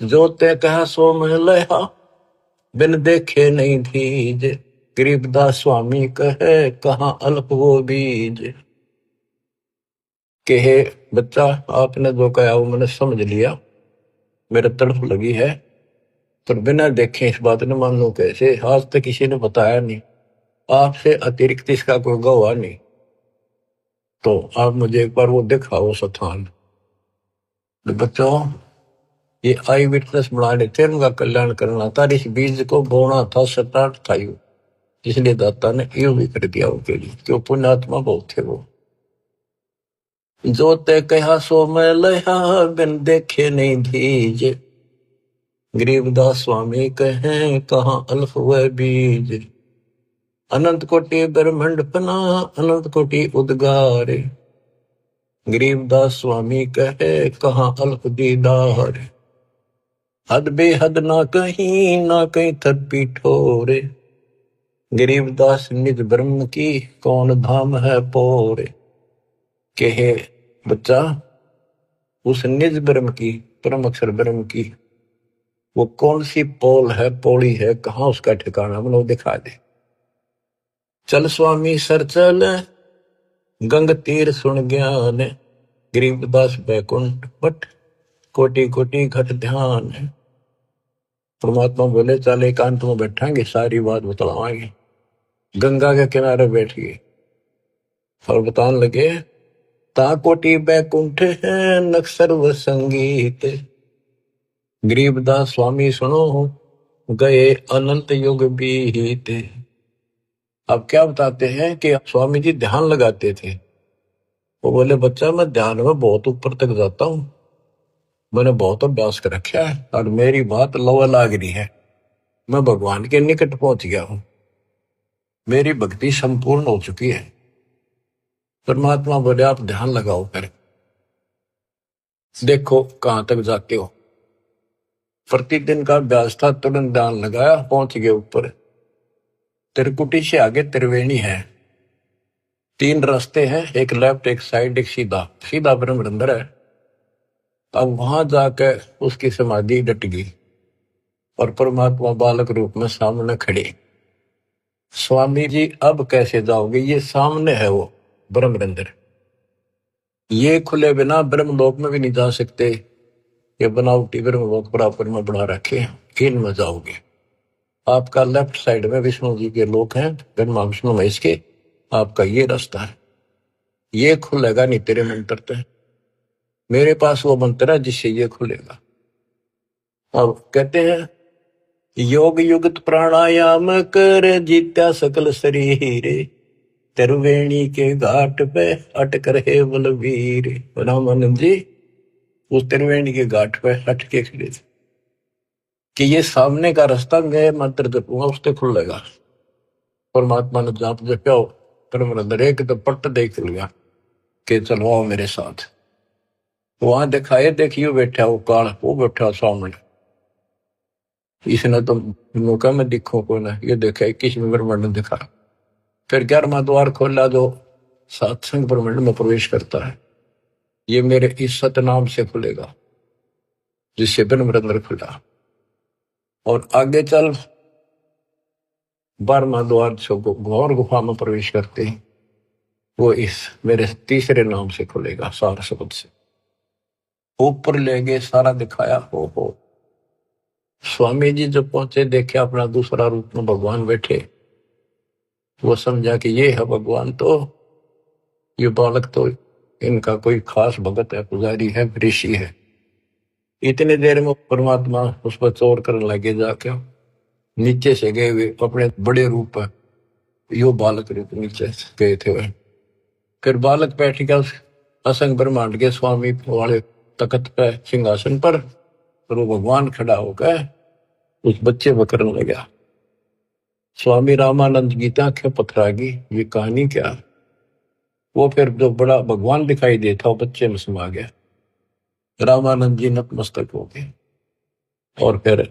जो ते कहा सो मैं लया बिन देखे नहीं धीज, गरीबदास स्वामी कहे कहाँ अल्प वो बीज। कहे बच्चा आपने जो कहा वो मैंने समझ लिया, मेरे तड़फ लगी है, पर बिना देखे इस बात ने मान लो कैसे, आज तक किसी ने बताया नहीं, आपसे अतिरिक्त इसका कोई गवाह नहीं, तो आप मुझे एक बार वो दिखाओ स्थान। बच्चों ये आई विटनेस बनाने थे, उनका कल्याण करना था, इस बीज को बोना था, स्टार्ट था यू, इसलिए दाता ने यू भी कर दिया उनके लिए, क्यों पुण्यात्मा बहुत थे वो। जो ते कहा सो मैं लया बिन देखे नहीं धीज, गरीबदास स्वामी कहें कहाँ अल्फ वह बीज। अनंत कोटि ब्रह्मांड पना अनंत कोटि उद्गार, गरीबदास स्वामी कहे कहाँ अल्फ दीदार। हद बेहद ना कहीं थर पीठोरे, गरीबदास निज ब्रह्म की कौन धाम है पोर। के हे बच्चा, उस निज ब्रह्म की, परम अक्षर ब्रह्म की वो कौन सी पोल है, पौड़ी है, कहाँ उसका ठिकाना, मतलब दिखा दे। चल स्वामी सर चल गंग तीर सुन ज्ञान। गरीबदास बैकुंठ बट कोटि कोटि घट ध्यान। परमात्मा बोले चल एकांत में बैठांगे, सारी बात बतलावाएंगे। गंगा के किनारे बैठ गए और बताने लगे, ता कोटि बैकुंठ है नक सर्व संगीत। गरीबदास स्वामी सुनो गए अनंत युग बीत। अब क्या बताते हैं कि स्वामी जी ध्यान लगाते थे। वो बोले बच्चा मैं ध्यान में बहुत ऊपर तक जाता हूँ, मैंने बहुत अभ्यास कर रखा है और मेरी बात लवा लाग रही है, मैं भगवान के निकट पहुंच गया हूं, मेरी भक्ति संपूर्ण हो चुकी है। परमात्मा बोले आप ध्यान लगाओ, कर देखो कहां तक जाते हो। प्रतिदिन का अभ्यास था, तुरंत ध्यान लगाया, पहुंच गए ऊपर। त्रिकुटी से आगे त्रिवेणी है, 3 रास्ते हैं, एक लेफ्ट एक साइड एक सीधा, सीधा ब्रह्म अंदर है। अब वहां जाकर उसकी समाधि डट गई और परमात्मा बालक रूप में सामने खड़े। स्वामी जी अब कैसे जाओगे, ये सामने है वो ब्रह्म अंदर, ये खुले बिना ब्रह्मलोक में भी नहीं जा सकते। ये बनावटी ब्रह्मलोक बराबर में बना रखे हैं, इनमें जाओगे। आपका लेफ्ट साइड में विष्णु जी के लोक हैं, ब्रह्मा विष्णु महेश के, आपका ये रास्ता है, ये खुलेगा नहीं तेरे मंत्र पे। मेरे पास वो मंत्र है जिससे ये खुलेगा। अब कहते हैं योग युक्त प्राणायाम कर जीत्या सकल शरीर। त्रिवेणी के घाट पे अटक रहे बलवीर। रामानंद जी उस त्रिवेणी के घाट पे हट के खड़े थे कि ये सामने का रास्ता मैं मंत्र जपूंगा उससे खुलेगा। परमात्मा ने जाप जपा, परम एक तो पट्ट देख लिया कि चलो आओ मेरे साथ। वहां दिखाए, देखियो बैठा वो काल, वो बैठा सामने। इसने तो मौका में दिखो को ना, ये देखा 21 ब्रह्मांड ने दिखा। फिर 11वां द्वार खोला जो सत्संग ब्रह्मांड में प्रवेश करता है, ये मेरे इस सतनाम से खुलेगा, जिससे ब्रह्म खुला। और आगे चल 12वां द्वार से घोर गुफा में प्रवेश करते हैं, वो इस मेरे तीसरे नाम से खुलेगा, सार शब्द से। ऊपर ले गए, सारा दिखाया। हो स्वामी जी जब पहुंचे, देखे अपना दूसरा रूप में भगवान बैठे। वो समझा कि ये है भगवान, तो ये बालक तो इनका कोई खास भगत है, पुजारी है, ऋषि है। इतने देर में परमात्मा उस पर चोर करने लगे, जाके नीचे से गए हुए अपने बड़े रूप है, यो बालक रूप नीचे गए थे वह। फिर बालक बैठ गया उस असंग ब्रह्मांड के स्वामी वाले तख्त पे, सिंहासन पर, और वो भगवान खड़ा होकर उस बच्चे पर करने लगा। स्वामी रामानंद गीता आंखें पथरागी, ये कहानी क्या। वो फिर जो बड़ा भगवान दिखाई देता वो बच्चे में समा गया। रामानंद जी नतमस्तक हो गए और फिर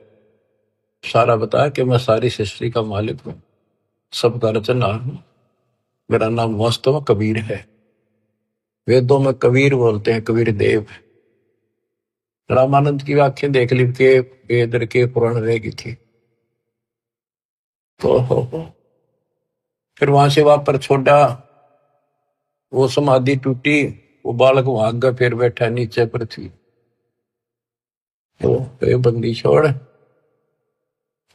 सारा बताया कि मैं सारी सृष्टि का मालिक हूं, सबका रचनहार हूं, मेरा नाम वास्तव में कबीर है। वेदों में कबीर बोलते हैं, कबीर देव। रामानंद की आंखें देख ली के वेद के पुराण रहेगी थी। तो फिर वहां से वापस छोड़ा, वो समाधि टूटी, वो बालक वहां गया, फिर बैठा नीचे पृथ्वी। तो बंदी छोड़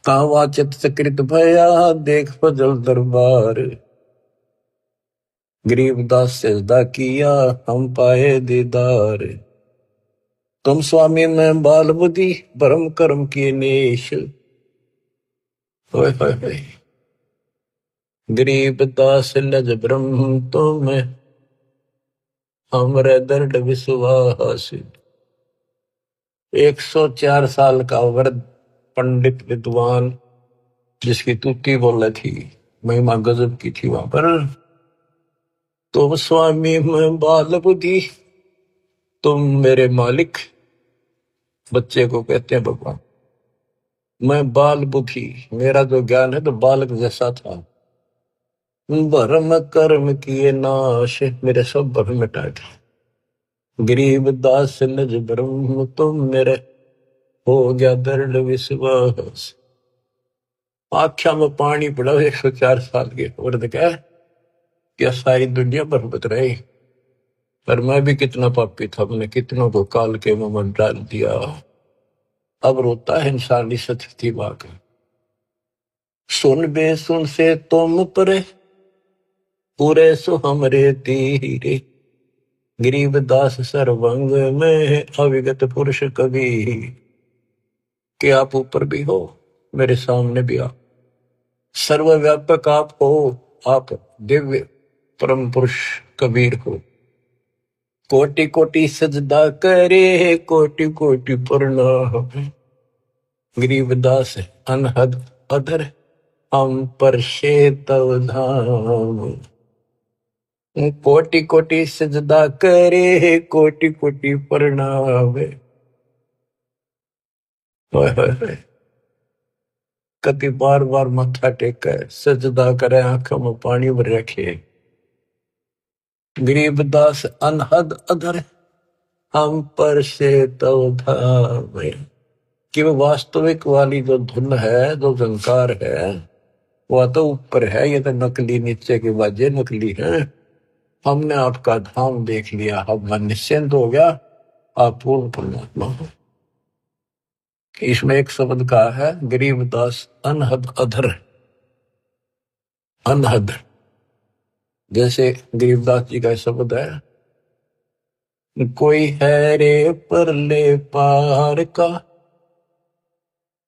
कावा चित सकृत भया, देख फजल दरबार। गरीबदास सजदा किया, हम पाए दीदार। तुम स्वामी में बाल बुद्धि, भरम कर्म किए नेश। गरीबदास लज ब्रह्म तुम हमरे दर्द विश्वास। 104 साल का वृद्ध पंडित विद्वान, जिसकी तुक्की बोल थी, महिमा गजब की थी वहां पर। तुम स्वामी में बाल बुद्धि, तुम मेरे मालिक। बच्चे को कहते हैं भगवान। मैं बाल बुद्धि, मेरा जो ज्ञान है तो बालक जैसा था, भरम कर्म किए नाश, मेरे सब भरम मिटा दे। गरीब दास निज ब्रह्म तुम मेरे, हो गया दृढ़ विश्वास। आख्या में पानी पड़ा 104 साल के औरत कह, क्या सारी दुनिया बरबत रही, पर मैं भी कितना पापी था, मैंने कितनों को काल के मुंह में डाल दिया। अब रोता है इंसानी स्थिति वाक। सुन बे सुन से तुम परे, पूरे सो हमरे तीरे। गरीब दास सर्वंग में अविगत पुरुष कबीर। कि आप ऊपर भी हो, मेरे सामने भी आप, सर्वव्यापक आप हो, आप दिव्य परम पुरुष कबीर हो। कोटि कोटि सजदा करे, कोटि कोटि प्रणाम। गरीबदास अनहद अधर, हम पर तव धाम। कोटि कोटि सजदा करे, कोटि कोटि प्रणाम। कति बार बार मत्था टेके सजदा करे, आंखों में पानी भर रखे। गरीबदास अनहद अधर, हम पर तव धाम। कि वो वास्तविक वाली जो धुन है, जो झंकार है, वह तो ऊपर है, ये तो नकली नीचे के बाजे नकली है। हमने आपका धाम देख लिया, अब मन निश्चिंत हो गया, आप पूर्ण परमात्मा हो। इसमें एक शब्द कहा है, गरीबदास अनहद अधर। अनहद जैसे गरीबदास जी का शब्द है, कोई है रे परले पार का,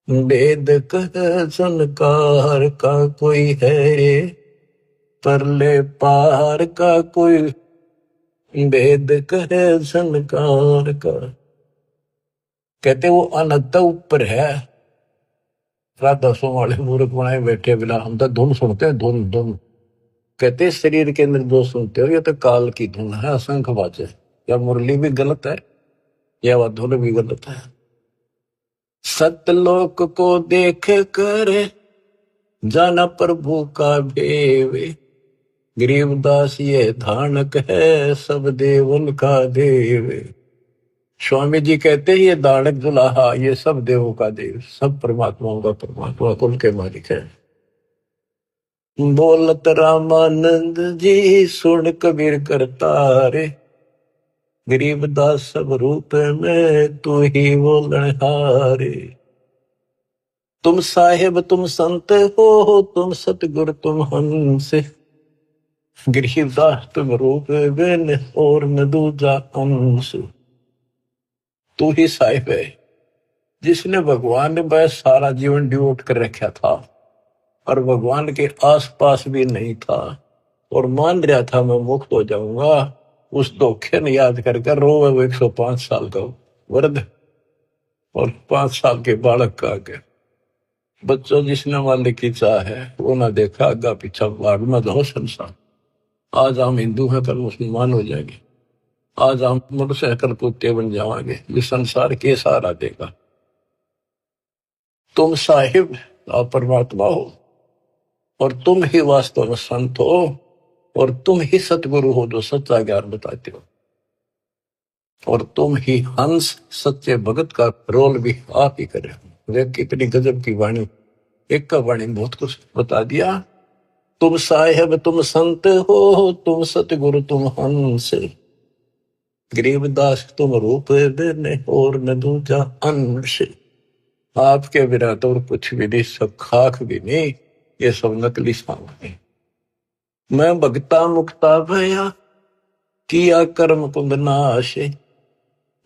वेद कह संकार का। कोई है रे परले पार का, कोई वेद कहे संकार का। कहते वो अनंत ऊपर है। राधा सो वाले मूर्ख बनाए बैठे बिना, हम तो धुन सुनते हैं, धुन धुन। कहते शरीर के अंदर जो सुनते हो ये तो काल की धुन है, असंख बाजे। या मुरली भी गलत है, या वह धुन भी गलत है। सतलोक को देख कर जाना प्रभु का भेवे। गरीबदास ये धानक है, सब देवन का देव। स्वामी जी कहते हैं ये दानक दुलाहा, ये सब देवों का देव, सब परमात्माओं का परमात्मा, कुल के मालिक है। बोलत रामानंद जी सुन कबीर करतारे, गरीबदास सब रूप में तू ही बोलन हारे। तुम साहेब तुम संत हो, तुम सतगुर तुम हंस। गरीबदास तुम रूप बिन और न दूजा अंश। तू ही साहिब है, जिसने भगवान ने बस सारा जीवन डिवोट कर रखा था और भगवान के आसपास भी नहीं था और मान रहा था मैं मुक्त हो जाऊंगा। उस धोखे ने याद कर रो वो 105 साल का वृद्ध और 5 साल के बालक का आगे। बच्चों जिसने मालिक की चाह है वो ना देखा आगा पीछा, भाग में दो संसार। आज हम हिंदू हैं, कल मुसलमान हो जाएंगे। आज हम मनुष्य कल कुत्ते बन जाएंगे। ये संसार के सहारा देगा। तुम साहिब आप परमात्मा हो और तुम ही वास्तव में संत हो और तुम ही सतगुरु हो जो सच्चा ज्ञान बताते हो। और तुम ही हंस सच्चे भगत का रोल भी आप ही करे। देख कितनी गजब की वाणी, एक का वाणी बहुत कुछ बता दिया। तुम साहेब तुम संत हो, तुम सतगुरु तुम हंस। गरीबदास तुम रूप देने और न दूजा अंश। आपके बिना तो कुछ भी नहीं, सब खाक भी नहीं, ये सब नकली सामान। मैं भगता मुक्ता भया, किया कर्म कुंभ नाश।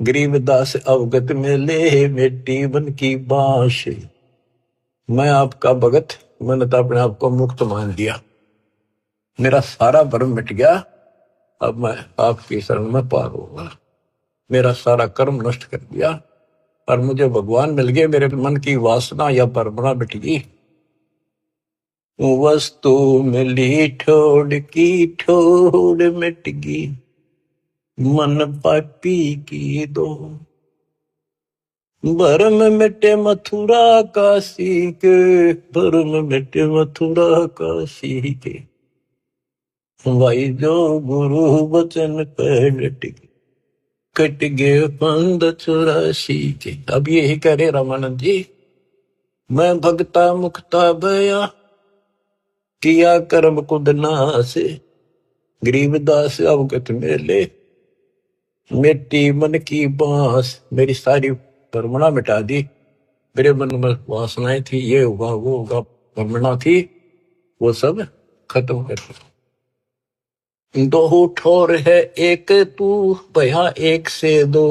गरीबदास अवगत में ले मिट्टी बन की बांश। मैं आपका भगत, मैंने तो अपने आप को मुक्त मान लिया, मेरा सारा भ्रम मिट गया। अब मैं आपकी शरण में पार होगा। मेरा सारा कर्म नष्ट कर दिया और मुझे भगवान मिल गए। मेरे मन की वासना या परमना मिट गई। वस्तु मिली ठोड़ की ठोड़ मिट गई, मन पापी की दो। भरम मिटे मथुरा काशी के, भरम मिटे मथुरा काशी के। भाई जो गुरु वचन पर कट गए 584 के। अब यही कह रहे रामानंद जी, मैं भगता मुक्ता भया किया कर्म कुद नास, गरीबदास अवगत मेले मिट्टी मन की बांस। मेरी सारी भ्रमणा मिटा दी, मेरे मन में वासनाएं थी, ये होगा वो होगा, भ्रमणा थी, वो सब खत्म कर दी। दो ठोर है एक तू भया एक से दो,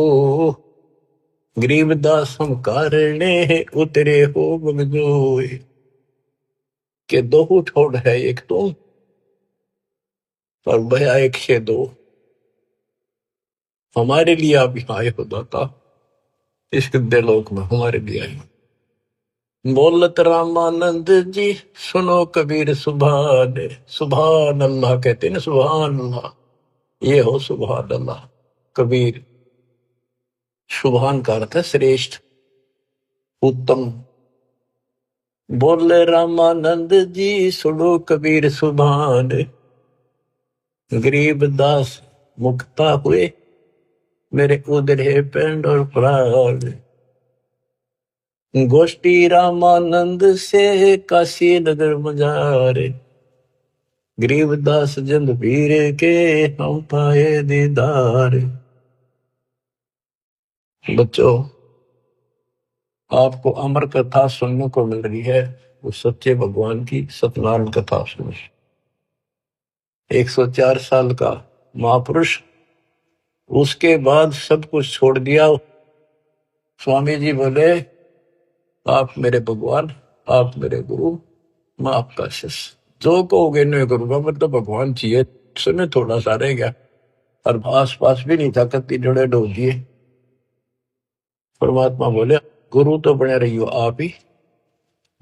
गरीबदास हम कारणे उतरे हो बगजोए। के दो ठोर है एक तू और भया एक से दो। हमारे लिए आप यहाँ आए हो दाता, इस गद्दे लोक में हमारे लिए आए हो। बोलत रामानंद जी सुनो कबीर सुभान, सुभान अल्लाह कहते हैं ना, सुभान अल्लाह, ये हो सुभान अल्लाह। कबीर, सुभान का अर्थ है श्रेष्ठ, उत्तम। बोले रामानंद जी सुनो कबीर सुभान, गरीब दास मुक्ता हुए मेरे उधरे पेंड और प्राण। गोष्ठी रामानंद से काशी नगर मजारे, गरीबदास जंद पीर के हम पाए दीदार। बच्चों, आपको अमर कथा सुनने को मिल रही है, उस सच्चे भगवान की सत्यनारायण कथा सुनो। 104 साल का महापुरुष, उसके बाद सब कुछ छोड़ दिया। स्वामी जी बोले, आप मेरे भगवान, आप मेरे गुरु, मैं आपका शिष्य, जो कहोगे नहीं करूंगा, मतलब भगवान चाहिए। समय थोड़ा सा रह गया और आस पास भी नहीं था, कत्ती जड़े डो दिए। परमात्मा बोले, गुरु तो बने रहियो आप ही,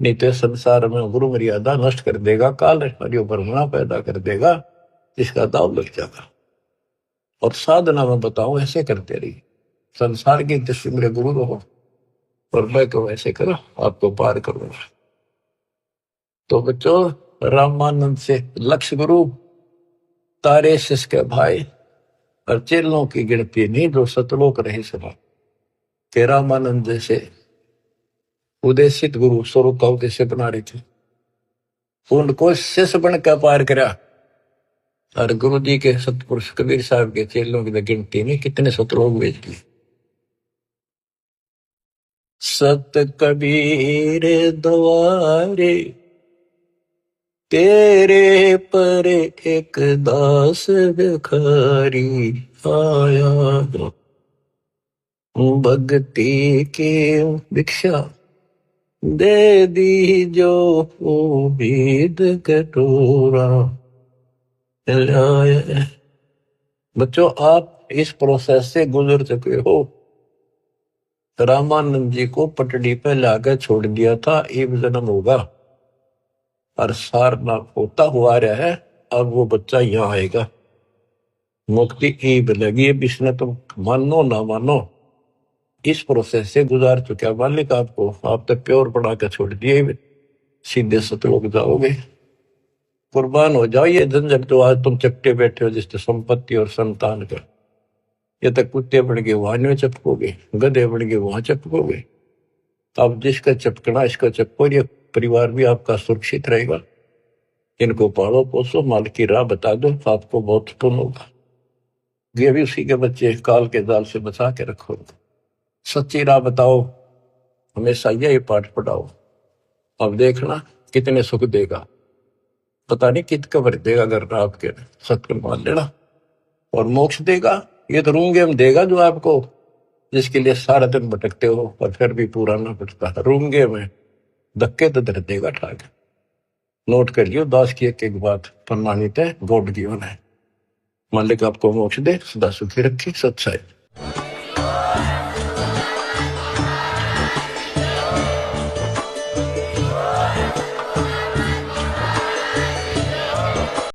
नहीं तो संसार में गुरु मर्यादा नष्ट कर देगा, काल हरियो भ्रमणा पैदा कर देगा, जिसका दाव लग जाएगा। और साधना में बताओ, ऐसे करते रहिए, संसार की दृष्टि मेरे गुरु रहो और मैं तो ऐसे करो, आपको पार करूंगा। तो बच्चों, रामानंद से लक्ष्य गुरु, तारे शिष्य के भाई और चेलों की गिनती नहीं जो सतलोक रहे सभा के। रामानंद जैसे उदेशित गुरु स्वरूप का उद्देश्य बना रहे थे, उनको शिष्य बनकर पार करा। और गुरु जी के सतपुरुष कबीर साहब के चेलों की गिनती नहीं, कितने सतलोक भेज दिए। सत कबीर द्वारे तेरे पर एक दास भिखारी आया, भक्ति की भिक्षा दे दी जो उम्मीद कटोरा लाया। बच्चों, आप इस प्रोसेस से गुजर चुके हो। रामानंद जी को पटड़ी पे लाकर छोड़ दिया था, एक जन्म होगा और सारनाथ होता हुआ रहा है। अब वो बच्चा यहाँ आएगा, मुक्ति ईब लगी। अब इसने तुम मानो ना मानो, इस प्रोसेस से गुजार चुका मालिक आपको। आप तो प्योर बना कर छोड़ दिए, सीधे सतलोक जाओगे। कुर्बान हो जाओ ये झंझट जो आज तुम चपटे बैठे हो, जिससे संपत्ति और संतान का। ये तक कुत्ते बन के वहां में चपकोगे, गधे बन के वहां चपकोगे। अब जिसका चपकना इसका चपको, ये परिवार भी आपका सुरक्षित रहेगा। इनको पालो पोसो, माल की राह बता दो, आपको बहुत पुण्य होगा। ये भी उसी के बच्चे, काल के जाल से बचा के रखो। सच्ची राह बताओ, हमेशा यही पाठ पढ़ाओ। अब देखना कितने सुख देगा, पता नहीं कित कबर देगा। अगर आपके सत्य मान लेना, और मोक्ष देगा, ये तो रूंगे में देगा जो आपको, जिसके लिए सारा दिन भटकते हो और फिर भी पूरा ना भटका। रूंगे में धक्के तो दर देगा ठाक। नोट कर लियो, दास की एक बात प्रमाणित है, गॉड गिवन है। मालिक आपको मोक्ष दे, सदा सुखी रखे, सच्चाई।